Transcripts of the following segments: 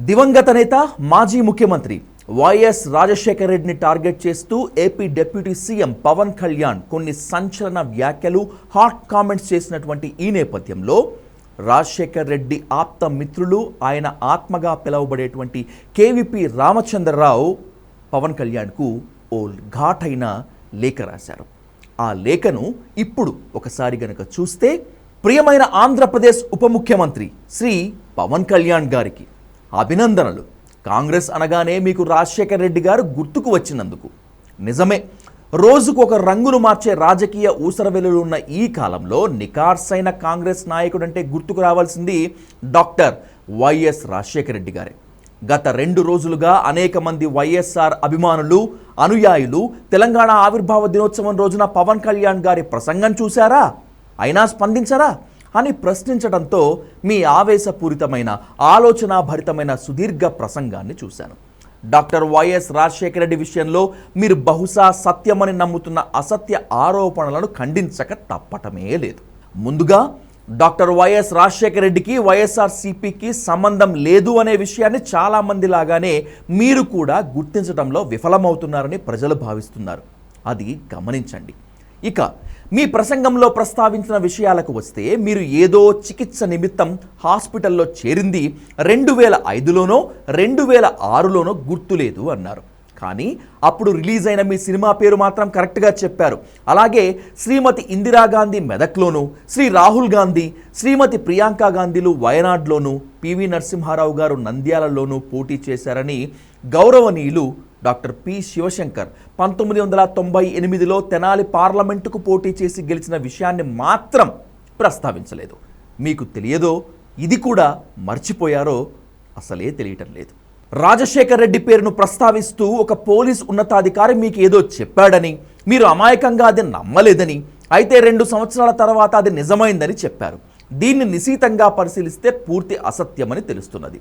దివంగత నేత మాజీ ముఖ్యమంత్రి వైఎస్ రాజశేఖర రెడ్డిని టార్గెట్ చేస్తూ AP deputy CM Pawan Kalyan కొన్ని సంచలన వ్యాఖ్యలు హాట్ కామెంట్స్ చేసినటువంటి ఈ నేపథ్యంలో రాజశేఖర రెడ్డి ఆప్త మిత్రులు ఆయన ఆత్మగా పిలువబడేటువంటి కేవీపీ రామచంద్రరావు పవన్ కళ్యాణ్కు ఓ ఘాటైన లేఖ రాశారు. ఆ లేఖను ఇప్పుడు ఒకసారి గనక చూస్తే, ప్రియమైన ఆంధ్రప్రదేశ్ ఉప ముఖ్యమంత్రి శ్రీ పవన్ కళ్యాణ్ గారికి అభినందనలు. కాంగ్రెస్ అనగానే మీకు రాజశేఖర రెడ్డి గారు గుర్తుకు వచ్చినందుకు. నిజమే, రోజుకు ఒక రంగును మార్చే రాజకీయ ఊసరవెల్లులు ఉన్న ఈ కాలంలో నికార్సైన కాంగ్రెస్ నాయకుడంటే గుర్తుకు రావాల్సింది డాక్టర్ వైఎస్ రాజశేఖర రెడ్డి గారే. గత 2 రోజులుగా అనేక మంది వైఎస్ఆర్ అభిమానులు, అనుయాయులు తెలంగాణ ఆవిర్భావ దినోత్సవం రోజున పవన్ కళ్యాణ్ గారి ప్రసంగం చూశారా, అయినా స్పందించరా అని ప్రశ్నించడంతో మీ ఆవేశపూరితమైన ఆలోచనాభరితమైన సుదీర్ఘ ప్రసంగాన్ని చూశాను. డాక్టర్ వైఎస్ రాజశేఖర రెడ్డి విషయంలో మీరు బహుశా సత్యమని నమ్ముతున్న అసత్య ఆరోపణలను ఖండించక తప్పటమే లేదు. ముందుగా డాక్టర్ వైఎస్ రాజశేఖర రెడ్డికి వైఎస్ఆర్సీపీకి సంబంధం లేదు అనే విషయాన్ని చాలామంది లాగానే మీరు కూడా గుర్తించడంలో విఫలమవుతున్నారని ప్రజలు భావిస్తున్నారు. అది గమనించండి. ఇక మీ ప్రసంగంలో ప్రస్తావించిన విషయాలకు వస్తే, మీరు ఏదో చికిత్స నిమిత్తం హాస్పిటల్లో చేరింది 2005లోనో 2006లోనో గుర్తులేదు అన్నారు. కానీ అప్పుడు రిలీజ్ అయిన మీ సినిమా పేరు మాత్రం కరెక్ట్గా చెప్పారు. అలాగే శ్రీమతి ఇందిరాగాంధీ మెదక్లోను, శ్రీ రాహుల్ గాంధీ, శ్రీమతి ప్రియాంక గాంధీలు వయనాడ్లోను, పివి నరసింహారావు గారు నంద్యాలలోనూ పోటీ చేశారని గౌరవనీయులు డాక్టర్ పి శివశంకర్ 1998లో తెనాలి పార్లమెంటుకు పోటీ చేసి గెలిచిన విషయాన్ని మాత్రం ప్రస్తావించలేదు. మీకు తెలియదో, ఇది కూడా మర్చిపోయారో అసలే తెలియటం లేదు. రాజశేఖర్ రెడ్డి పేరును ప్రస్తావిస్తూ ఒక పోలీస్ ఉన్నతాధికారి మీకు ఏదో చెప్పాడని, మీరు అమాయకంగా అది నమ్మలేదని, అయితే 2 సంవత్సరాల తర్వాత అది నిజమైందని చెప్పారు. దీన్ని నిశితంగా పరిశీలిస్తే పూర్తి అసత్యమని తెలుస్తున్నది.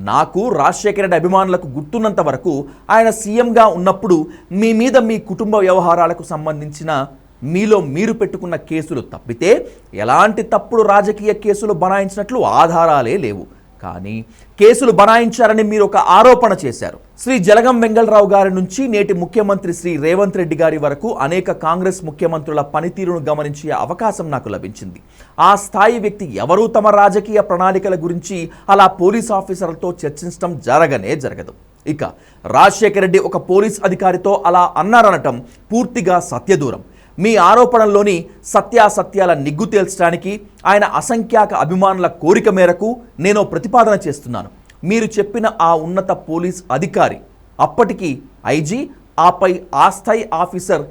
నాకు రాజశేఖర రెడ్డి అభిమానులకు గుర్తున్నంత వరకు ఆయన సీఎంగా ఉన్నప్పుడు మీ మీద మీ కుటుంబ వ్యవహారాలకు సంబంధించిన మీలో మీరు పెట్టుకున్న కేసులు తప్పితే ఎలాంటి తప్పుడు రాజకీయ కేసులు బనాయించినట్లు ఆధారాలే లేవు. కానీ కేసులు బనాయించారని మీరు ఒక ఆరోపణ చేశారు. శ్రీ జలగం వెంగళరావు గారి నుంచి నేటి ముఖ్యమంత్రి శ్రీ రేవంత్ రెడ్డి గారి వరకు అనేక కాంగ్రెస్ ముఖ్యమంత్రుల పనితీరును గమనించే అవకాశం నాకు లభించింది. ఆ స్థాయి వ్యక్తి ఎవరూ తమ రాజకీయ ప్రణాళికల గురించి అలా పోలీస్ ఆఫీసర్లతో చర్చించడం జరగదు. ఇక రాజశేఖర రెడ్డి ఒక పోలీస్ అధికారితో అలా అన్నారనటం పూర్తిగా సత్యదూరం. మీ ఆరోపణల్లోని సత్యాసత్యాల నిగ్గు తేల్చడానికి ఆయన అసంఖ్యాక అభిమానుల కోరిక మేరకు నేను ప్రతిపాదన చేస్తున్నాను. మీరు చెప్పిన ఆ ఉన్నత పోలీస్ అధికారి అప్పటికి ఐజీ, ఆపై ఆ స్థాయి ఆఫీసర్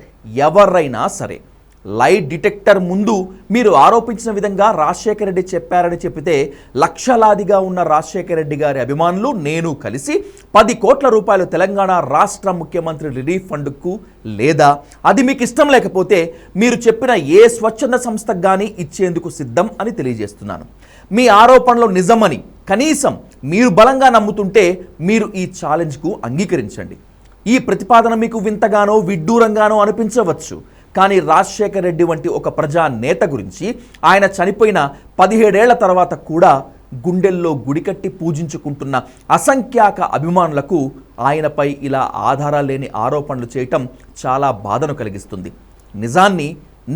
ఎవరైనా సరే లై డిటెక్టర్ ముందు మీరు ఆరోపించిన విధంగా రాజశేఖర రెడ్డి చెప్పారని చెప్పితే, లక్షలాదిగా ఉన్న రాజశేఖర రెడ్డి గారి అభిమానులు నేను కలిసి 10 కోట్ల రూపాయలు తెలంగాణ రాష్ట్ర ముఖ్యమంత్రి రిలీఫ్ ఫండ్కు, లేదా అది మీకు ఇష్టం లేకపోతే మీరు చెప్పిన ఏ స్వచ్ఛంద సంస్థకు కానీ ఇచ్చేందుకు సిద్ధం అని తెలియజేస్తున్నాను. మీ ఆరోపణలు నిజమని కనీసం మీరు బలంగా నమ్ముతుంటే మీరు ఈ ఛాలెంజ్కు అంగీకరించండి. ఈ ప్రతిపాదన మీకు వింతగానో విడ్డూరంగానో అనిపించవచ్చు. కానీ రాజశేఖర రెడ్డి వంటి ఒక ప్రజా నేత గురించి ఆయన చనిపోయిన 17 ఏళ్ల తర్వాత కూడా గుండెల్లో గుడికట్టి పూజించుకుంటున్న అసంఖ్యాక అభిమానులకు ఆయనపై ఇలా ఆధారాలు లేని ఆరోపణలు చేయటం చాలా బాధను కలిగిస్తుంది. నిజాన్ని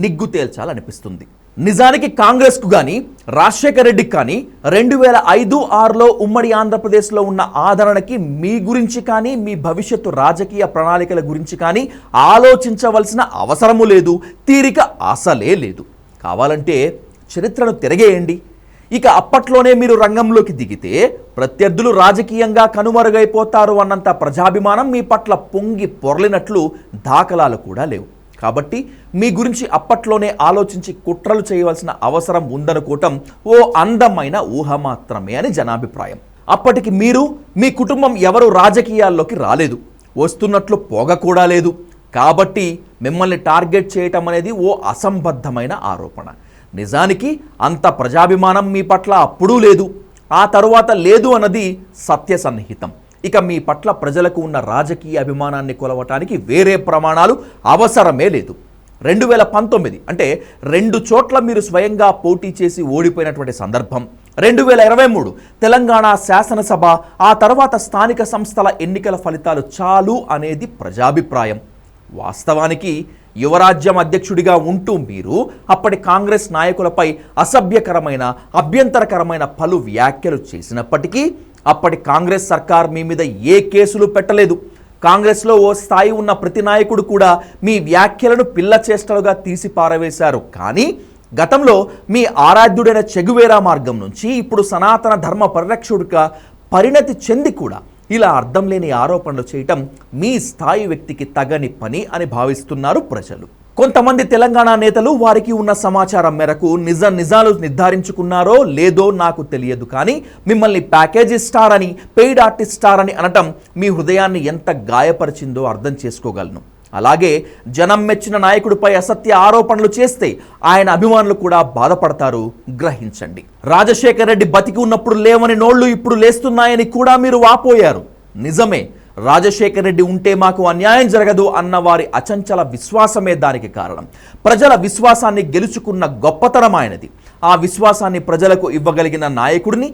నిగ్గు తేల్చాలనిపిస్తుంది. నిజానికి కాంగ్రెస్కు కానీ రాజశేఖర రెడ్డికి కానీ 2005-6లో ఉమ్మడి ఆంధ్రప్రదేశ్లో ఉన్న ఆదరణకి మీ గురించి కానీ మీ భవిష్యత్తు రాజకీయ ప్రణాళికల గురించి కానీ ఆలోచించవలసిన అవసరము లేదు, తీరిక అసలే లేదు. కావాలంటే చరిత్రను తిరగేయండి. ఇక అప్పట్లోనే మీరు రంగంలోకి దిగితే ప్రత్యర్థులు రాజకీయంగా కనుమరుగైపోతారు అన్నంత ప్రజాభిమానం మీ పట్ల పొంగి పొర్లినట్లు దాఖలాలు కూడా లేవు. కాబట్టి మీ గురించి అప్పట్లోనే ఆలోచించి కుట్రలు చేయవలసిన అవసరం ఉందనుకోవటం ఓ అందమైన ఊహ మాత్రమే అని జనాభిప్రాయం. అప్పటికి మీరు, మీ కుటుంబం ఎవరు రాజకీయాల్లోకి రాలేదు, వస్తున్నట్లు పోగ కూడా లేదు. కాబట్టి మిమ్మల్ని టార్గెట్ చేయటం అనేది ఓ అసంబద్ధమైన ఆరోపణ. నిజానికి అంత ప్రజాభిమానం మీ పట్ల అప్పుడూ లేదు, ఆ తరువాత లేదు అన్నది సత్య సన్నిహితం. ఇక మీ పట్ల ప్రజలకు ఉన్న రాజకీయ అభిమానాన్ని కొలవటానికి వేరే ప్రమాణాలు అవసరమే లేదు. 2019 అంటే 2 చోట్ల మీరు స్వయంగా పోటీ చేసి ఓడిపోయినటువంటి సందర్భం, 2023 తెలంగాణ శాసనసభ, ఆ తర్వాత స్థానిక సంస్థల ఎన్నికల ఫలితాలు చాలు అనేది ప్రజాభిప్రాయం. వాస్తవానికి యువరాజ్యం అధ్యక్షుడిగా ఉంటూ మీరు అప్పటి కాంగ్రెస్ నాయకులపై అసభ్యకరమైన, అభ్యంతరకరమైన పలు వ్యాఖ్యలు చేసినప్పటికీ అప్పటి కాంగ్రెస్ సర్కార్ మీ మీద ఏ కేసులు పెట్టలేదు. కాంగ్రెస్లో ఓ స్థాయి ఉన్న ప్రతి నాయకుడు కూడా మీ వ్యాఖ్యలను పిల్ల చేష్టలుగా తీసి పారవేశారు. కానీ గతంలో మీ ఆరాధ్యుడైన చెగువేరా మార్గం నుంచి ఇప్పుడు సనాతన ధర్మ పరిరక్షకుడిగా పరిణతి చెంది కూడా ఇలా అర్థం లేని ఆరోపణలు చేయటం మీ స్థాయి వ్యక్తికి తగని పని అని భావిస్తున్నారు ప్రజలు. కొంతమంది తెలంగాణ నేతలు వారికి ఉన్న సమాచారం మేరకు నిజాలు నిర్ధారించుకున్నారో లేదో నాకు తెలియదు, కానీ మిమ్మల్ని ప్యాకేజీ స్టార్ అని, పెయిడ్ ఆర్టిస్ట్ స్టార్ అని అనటం మీ హృదయాన్ని ఎంత గాయపరిచిందో అర్థం చేసుకోగలను. అలాగే జనం మెచ్చిన నాయకుడిపై అసత్య ఆరోపణలు చేస్తే ఆయన అభిమానులు కూడా బాధపడతారు, గ్రహించండి. రాజశేఖర్ రెడ్డి బతికి ఉన్నప్పుడు లేవని నోళ్లు ఇప్పుడు లేస్తున్నాయని కూడా మీరు వాపోయారు. నిజమే, రాజశేఖర్ రెడ్డి ఉంటే మాకు అన్యాయం జరగదు అన్న వారి అచంచల విశ్వాసమే దానికి కారణం. ప్రజల విశ్వాసాన్ని గెలుచుకున్న గొప్పతనం ఆయనది. ఆ విశ్వాసాన్ని ప్రజలకు ఇవ్వగలిగిన నాయకుడిని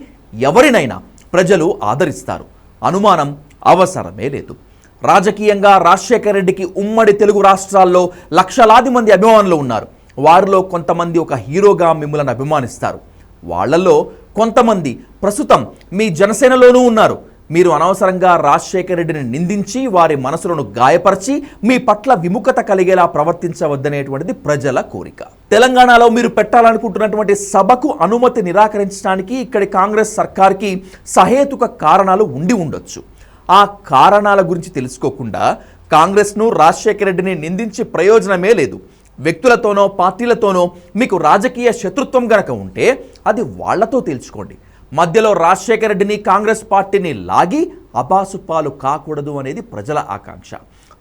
ఎవరినైనా ప్రజలు ఆదరిస్తారు, అనుమానం అవసరమే లేదు. రాజకీయంగా రాజశేఖర్ రెడ్డికి ఉమ్మడి తెలుగు రాష్ట్రాల్లో లక్షలాది మంది అభిమానులు ఉన్నారు. వారిలో కొంతమంది ఒక హీరోగా మిమ్మల్ని అభిమానిస్తారు. వాళ్లలో కొంతమంది ప్రస్తుతం మీ జనసేనలోనూ ఉన్నారు. మీరు అనవసరంగా రాజశేఖర్ రెడ్డిని నిందించి వారి మనసులను గాయపరిచి మీ పట్ల విముఖత కలిగేలా ప్రవర్తించవద్దనేటువంటిది ప్రజల కోరిక. తెలంగాణలో మీరు పెట్టాలనుకుంటున్నటువంటి సభకు అనుమతి నిరాకరించడానికి ఇక్కడి కాంగ్రెస్ సర్కార్కి సహేతుక కారణాలు ఉండి ఉండొచ్చు. ఆ కారణాల గురించి తెలుసుకోకుండా కాంగ్రెస్ను, రాజశేఖర్ రెడ్డిని నిందించి ప్రయోజనమే లేదు. వ్యక్తులతోనో పార్టీలతోనో మీకు రాజకీయ శత్రుత్వం గనక ఉంటే అది వాళ్లతో తేల్చుకోండి. మధ్యలో రాజశేఖర్ రెడ్డిని, కాంగ్రెస్ పార్టీని లాగి అబాసుపాలు కాకూడదు అనేది ప్రజల ఆకాంక్ష.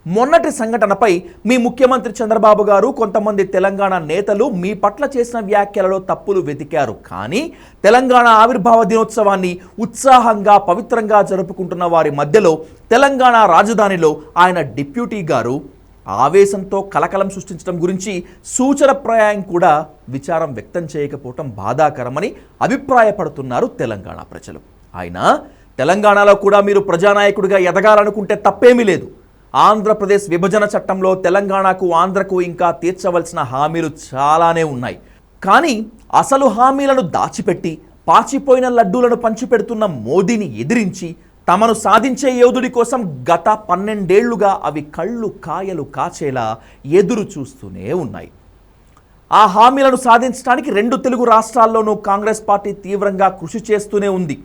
మొన్నటి సంఘటనపై మీ ముఖ్యమంత్రి చంద్రబాబు గారు, కొంతమంది తెలంగాణ నేతలు మీ పట్ల చేసిన వ్యాఖ్యలలో తప్పులు వెతికారు. కానీ తెలంగాణ ఆవిర్భావ దినోత్సవాన్ని ఉత్సాహంగా, పవిత్రంగా జరుపుకుంటున్న వారి మధ్యలో తెలంగాణ రాజధానిలో ఆయన డిప్యూటీ గారు ఆవేశంతో కలకలం సృష్టించడం గురించి సూచనప్రాయం కూడా విచారం వ్యక్తం చేయకపోవటం బాధాకరమని అభిప్రాయపడుతున్నారు తెలంగాణ ప్రజలు. అయినా తెలంగాణలో కూడా మీరు ప్రజానాయకుడిగా ఎదగాలనుకుంటే తప్పేమీ లేదు. ఆంధ్రప్రదేశ్ విభజన చట్టంలో తెలంగాణకు, ఆంధ్రకు ఇంకా తీర్చవలసిన హామీలు చాలానే ఉన్నాయి. కానీ అసలు హామీలను దాచిపెట్టి పాచిపోయిన లడ్డూలను పంచిపెడుతున్న మోదీని ఎదిరించి తమను సాధించే యోధుడి కోసం గత 12 ఏళ్లుగా అవి కళ్ళు కాయలు కాచేలా ఎదురు చూస్తూనే ఉన్నాయి. ఆ హామీలను సాధించడానికి 2 తెలుగు రాష్ట్రాల్లోనూ కాంగ్రెస్ పార్టీ తీవ్రంగా కృషి చేస్తూనే ఉంది.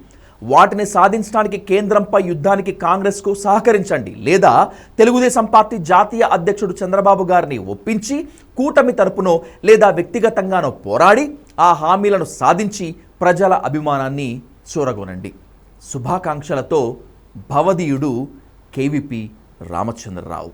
వాటిని సాధించడానికి కేంద్రంపై యుద్ధానికి కాంగ్రెస్కు సహకరించండి, లేదా తెలుగుదేశం పార్టీ జాతీయ అధ్యక్షుడు చంద్రబాబు గారిని ఒప్పించి కూటమి తరపునో లేదా వ్యక్తిగతంగానో పోరాడి ఆ హామీలను సాధించి ప్రజల అభిమానాన్ని చూరగొనండి. శుభాకాంక్షలతో భవదీయుడు కేవీపీ రామచంద్రరావు.